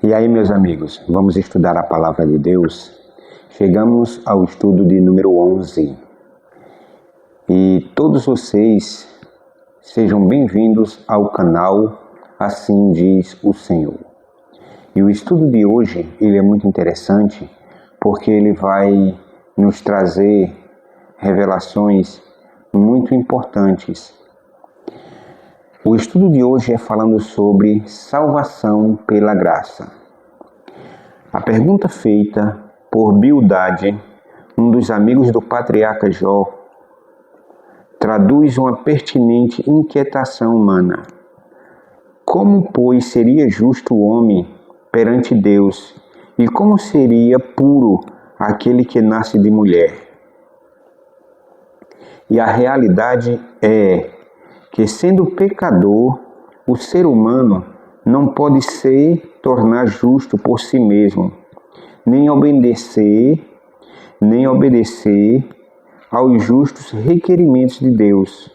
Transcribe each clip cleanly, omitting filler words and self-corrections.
E aí, meus amigos, vamos estudar a palavra de Deus? Chegamos ao estudo de número 11. E todos vocês sejam bem-vindos ao canal Assim Diz o Senhor. E o estudo de hoje, ele é muito interessante porque ele vai nos trazer revelações muito importantes. O estudo de hoje é falando sobre salvação pela graça. A pergunta feita por Bildade, um dos amigos do patriarca Jó, traduz uma pertinente inquietação humana. Como, pois, seria justo o homem perante Deus, e como seria puro aquele que nasce de mulher? E a realidade é que, sendo pecador, o ser humano não pode se tornar justo por si mesmo, nem obedecer aos justos requerimentos de Deus.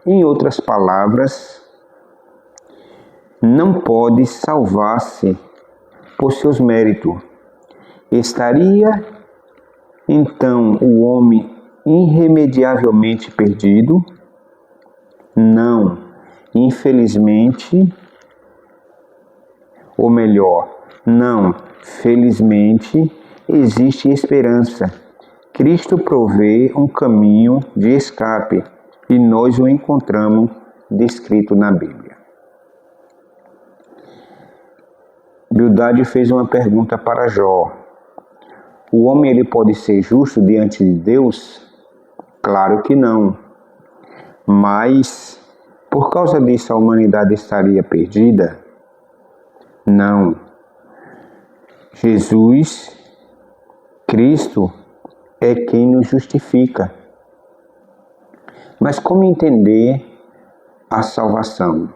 Em outras palavras, não pode salvar-se por seus méritos. Estaria então o homem irremediavelmente perdido? Não, infelizmente, ou melhor, não, felizmente, existe esperança. Cristo provê um caminho de escape e nós o encontramos descrito na Bíblia. Bildade fez uma pergunta para Jó. O homem ele pode ser justo diante de Deus? Claro que não. Mas, por causa disso, a humanidade estaria perdida? Não. Jesus, Cristo, é quem nos justifica. Mas como entender a salvação?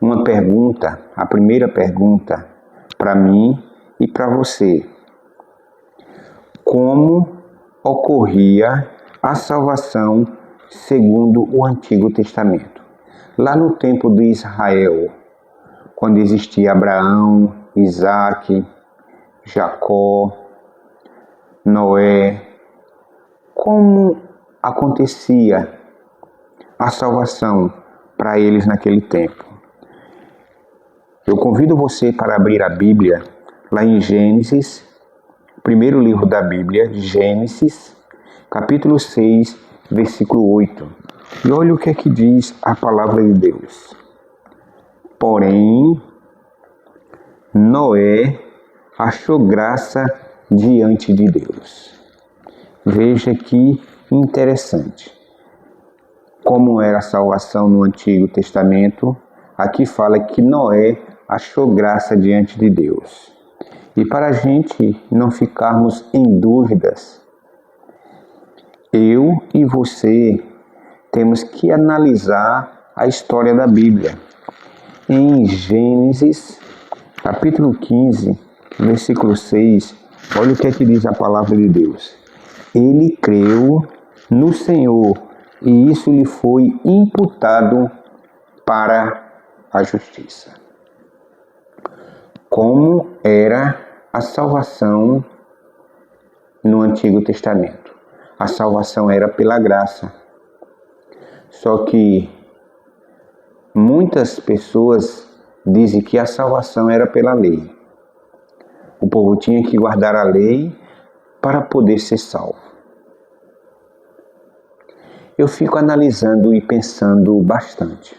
Uma pergunta, a primeira pergunta, para mim e para você. Como ocorria a salvação segundo o Antigo Testamento? Lá no tempo de Israel, quando existia Abraão, Isaac, Jacó, Noé, como acontecia a salvação para eles naquele tempo? Eu convido você para abrir a Bíblia lá em Gênesis, primeiro livro da Bíblia, Gênesis, capítulo 6, versículo 8. E olha o que é que diz a palavra de Deus. Porém, Noé achou graça diante de Deus. Veja que interessante. Como era a salvação no Antigo Testamento, aqui fala que Noé achou graça diante de Deus. E para a gente não ficarmos em dúvidas, eu e você temos que analisar a história da Bíblia. Em Gênesis, capítulo 15, versículo 6, olha o que é que diz a palavra de Deus. Ele creu no Senhor e isso lhe foi imputado para a justiça. Como era a salvação no Antigo Testamento? A salvação era pela graça. Só que muitas pessoas dizem que a salvação era pela lei. O povo tinha que guardar a lei para poder ser salvo. Eu fico analisando e pensando bastante.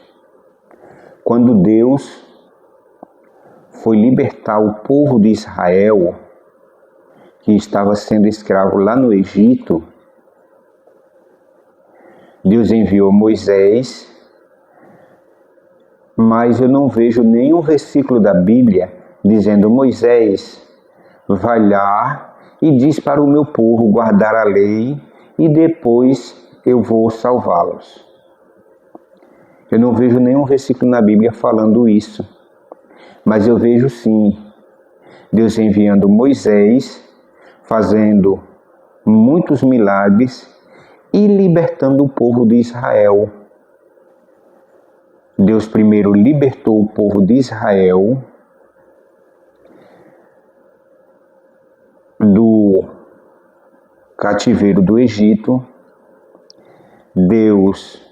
Quando Deus foi libertar o povo de Israel, que estava sendo escravo lá no Egito, Deus enviou Moisés, mas eu não vejo nenhum versículo da Bíblia dizendo: Moisés, vai lá e diz para o meu povo guardar a lei e depois eu vou salvá-los. Eu não vejo nenhum versículo na Bíblia falando isso, mas eu vejo sim Deus enviando Moisés, fazendo muitos milagres e libertando o povo de Israel. Deus primeiro libertou o povo de Israel cativeiro do Egito, Deus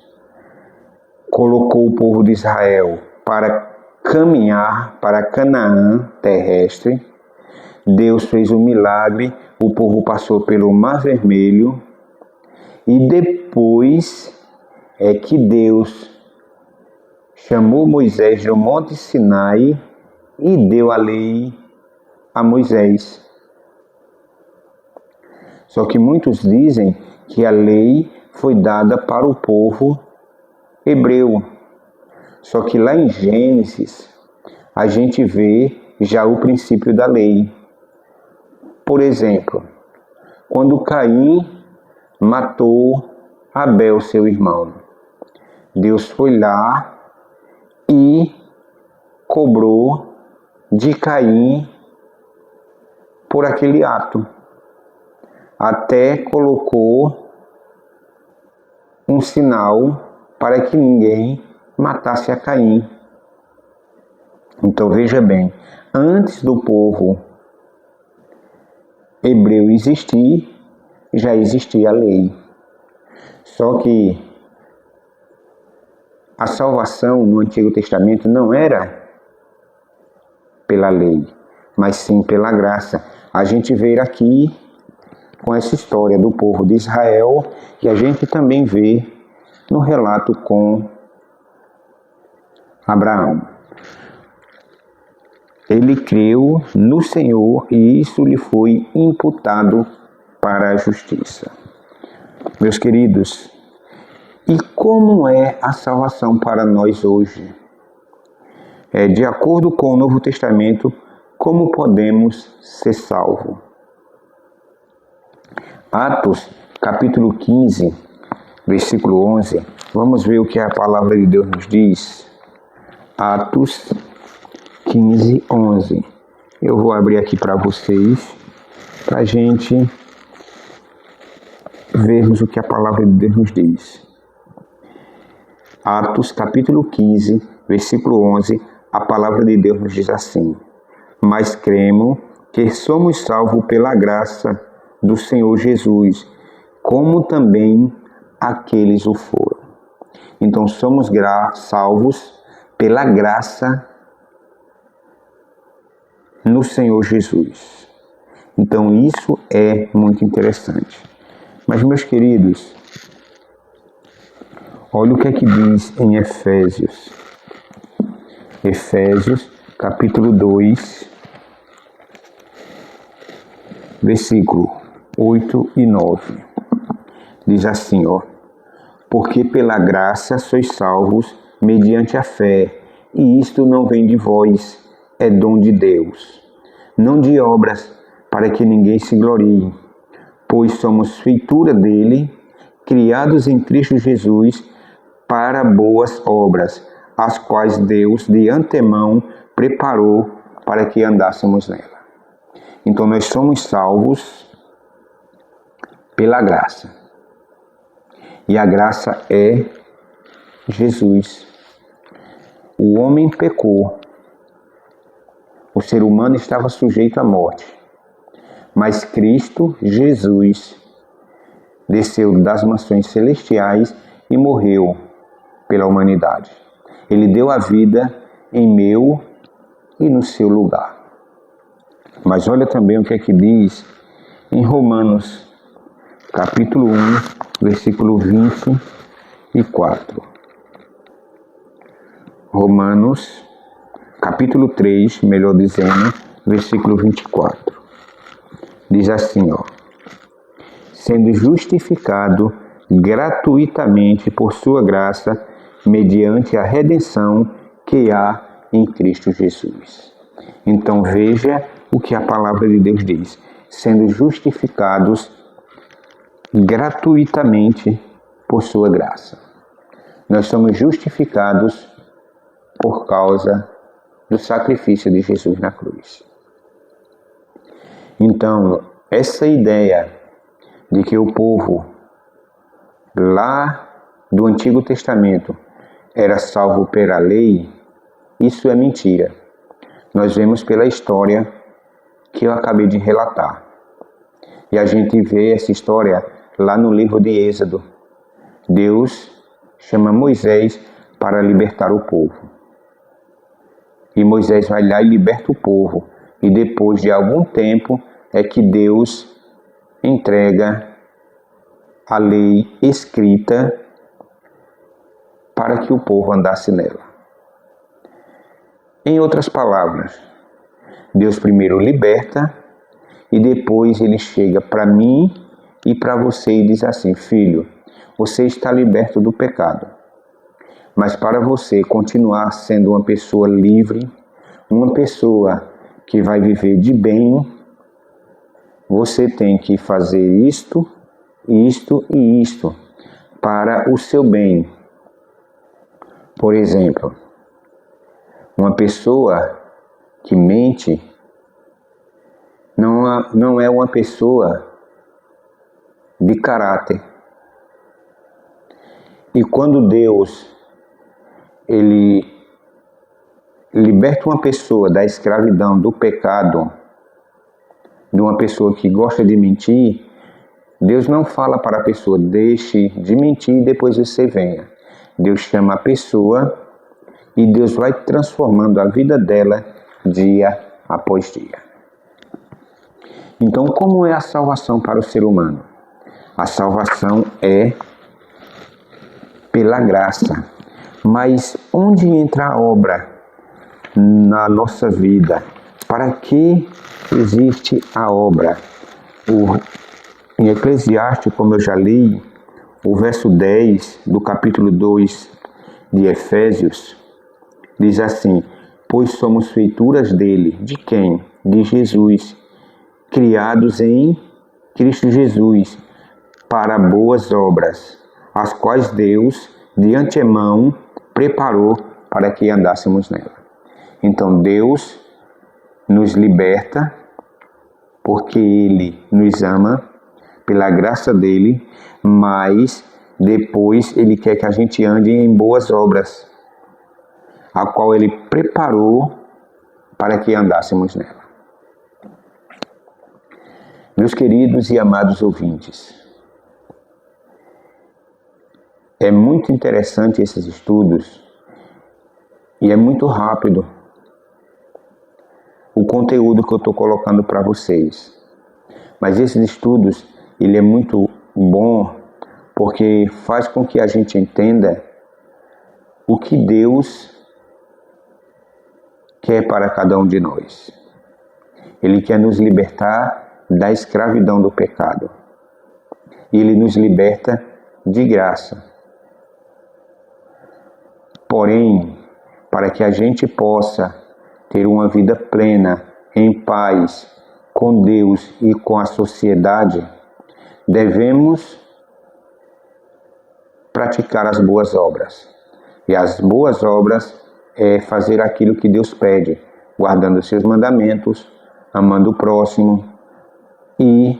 colocou o povo de Israel para caminhar para Canaã terrestre. Deus fez um milagre, o povo passou pelo Mar Vermelho e depois é que Deus chamou Moisés do Monte Sinai e deu a lei a Moisés. Só que muitos dizem que a lei foi dada para o povo hebreu. Só que lá em Gênesis a gente vê já o princípio da lei. Por exemplo, quando Caim matou Abel, seu irmão, Deus foi lá e cobrou de Caim por aquele ato. Até colocou um sinal para que ninguém matasse a Caim. Então veja bem, antes do povo hebreu existir, já existia a lei. Só que a salvação no Antigo Testamento não era pela lei, mas sim pela graça. A gente vê aqui com essa história do povo de Israel, que a gente também vê no relato com Abraão. Ele creu no Senhor e isso lhe foi imputado para a justiça. Meus queridos, e como é a salvação para nós hoje? De acordo com o Novo Testamento, como podemos ser salvos? Atos, capítulo 15, versículo 11. Vamos ver o que a palavra de Deus nos diz. Atos 15, 11. Eu vou abrir aqui para vocês, para a gente vermos o que a palavra de Deus nos diz. Atos, capítulo 15, versículo 11, a palavra de Deus nos diz assim: mas cremos que somos salvos pela graça do Senhor Jesus, como também aqueles o foram. Então somos salvos pela graça no Senhor Jesus. Então isso é muito interessante. Mas, meus queridos, olha o que é que diz em Efésios. Efésios, capítulo 2, versículo 8 e 9. Diz assim, porque pela graça sois salvos mediante a fé, e isto não vem de vós, é dom de Deus, não de obras, para que ninguém se glorie, pois somos feitura dele, criados em Cristo Jesus, para boas obras, as quais Deus de antemão preparou para que andássemos nela. Então nós somos salvos pela graça. E a graça é Jesus. O homem pecou. O ser humano estava sujeito à morte. Mas Cristo, Jesus, desceu das mansões celestiais e morreu pela humanidade. Ele deu a vida em meu e no seu lugar. Mas olha também o que é que diz em Romanos, capítulo 1, versículo 24. Romanos, capítulo 3, melhor dizendo, versículo 24. Diz assim, sendo justificado gratuitamente por sua graça, mediante a redenção que há em Cristo Jesus. Então veja o que a palavra de Deus diz, sendo justificados gratuitamente por sua graça. Nós somos justificados por causa do sacrifício de Jesus na cruz. Então, essa ideia de que o povo lá do Antigo Testamento era salvo pela lei, isso é mentira. Nós vemos pela história que eu acabei de relatar. E a gente vê essa história lá no livro de Êxodo. Deus chama Moisés para libertar o povo. E Moisés vai lá e liberta o povo. E depois de algum tempo é que Deus entrega a lei escrita para que o povo andasse nela. Em outras palavras, Deus primeiro liberta e depois ele chega para mim e para você e diz assim: filho, você está liberto do pecado. Mas para você continuar sendo uma pessoa livre, uma pessoa que vai viver de bem, você tem que fazer isto, isto e isto para o seu bem. Por exemplo, uma pessoa que mente não é uma pessoa de caráter. E quando Deus ele liberta uma pessoa da escravidão, do pecado, de uma pessoa que gosta de mentir, Deus não fala para a pessoa, deixe de mentir e depois você venha. Deus chama a pessoa e Deus vai transformando a vida dela dia após dia. Então, como é a salvação para o ser humano? A salvação é pela graça. Mas onde entra a obra na nossa vida? Para que existe a obra? Em Eclesiastes, como eu já li, o verso 10 do capítulo 2 de Efésios, diz assim: pois somos feituras dele. De quem? De Jesus, criados em Cristo Jesus, para boas obras, as quais Deus, de antemão, preparou para que andássemos nela. Então Deus nos liberta porque Ele nos ama, pela graça dEle, mas depois Ele quer que a gente ande em boas obras, a qual Ele preparou para que andássemos nela. Meus queridos e amados ouvintes, é muito interessante esses estudos e é muito rápido o conteúdo que eu estou colocando para vocês. Mas esses estudos, ele é muito bom porque faz com que a gente entenda o que Deus quer para cada um de nós. Ele quer nos libertar da escravidão do pecado. Ele nos liberta de graça. Porém, para que a gente possa ter uma vida plena, em paz, com Deus e com a sociedade, devemos praticar as boas obras. E as boas obras é fazer aquilo que Deus pede, guardando os seus mandamentos, amando o próximo e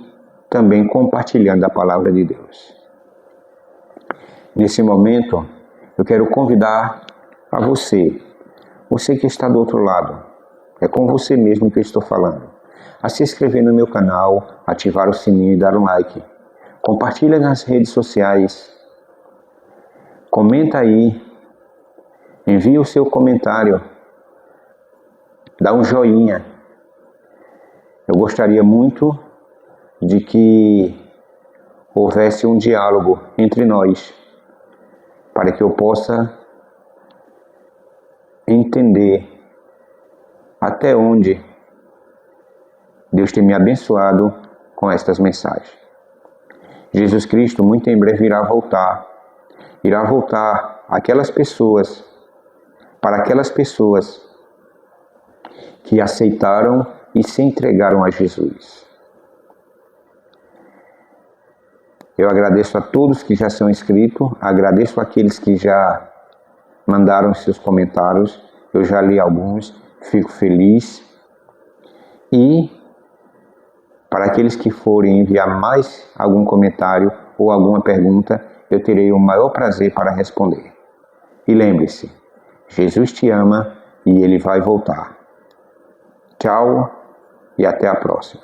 também compartilhando a palavra de Deus. Nesse momento, eu quero convidar a você que está do outro lado, é com você mesmo que eu estou falando, a se inscrever no meu canal, ativar o sininho e dar um like. Compartilha nas redes sociais, comenta aí, envia o seu comentário, dá um joinha. Eu gostaria muito de que houvesse um diálogo entre nós, para que eu possa entender até onde Deus tem me abençoado com estas mensagens. Jesus Cristo muito em breve irá voltar aquelas pessoas, para aquelas pessoas que aceitaram e se entregaram a Jesus. Eu agradeço a todos que já são inscritos, agradeço àqueles que já mandaram seus comentários, eu já li alguns, fico feliz. E para aqueles que forem enviar mais algum comentário ou alguma pergunta, eu terei o maior prazer para responder. E lembre-se, Jesus te ama e Ele vai voltar. Tchau e até a próxima.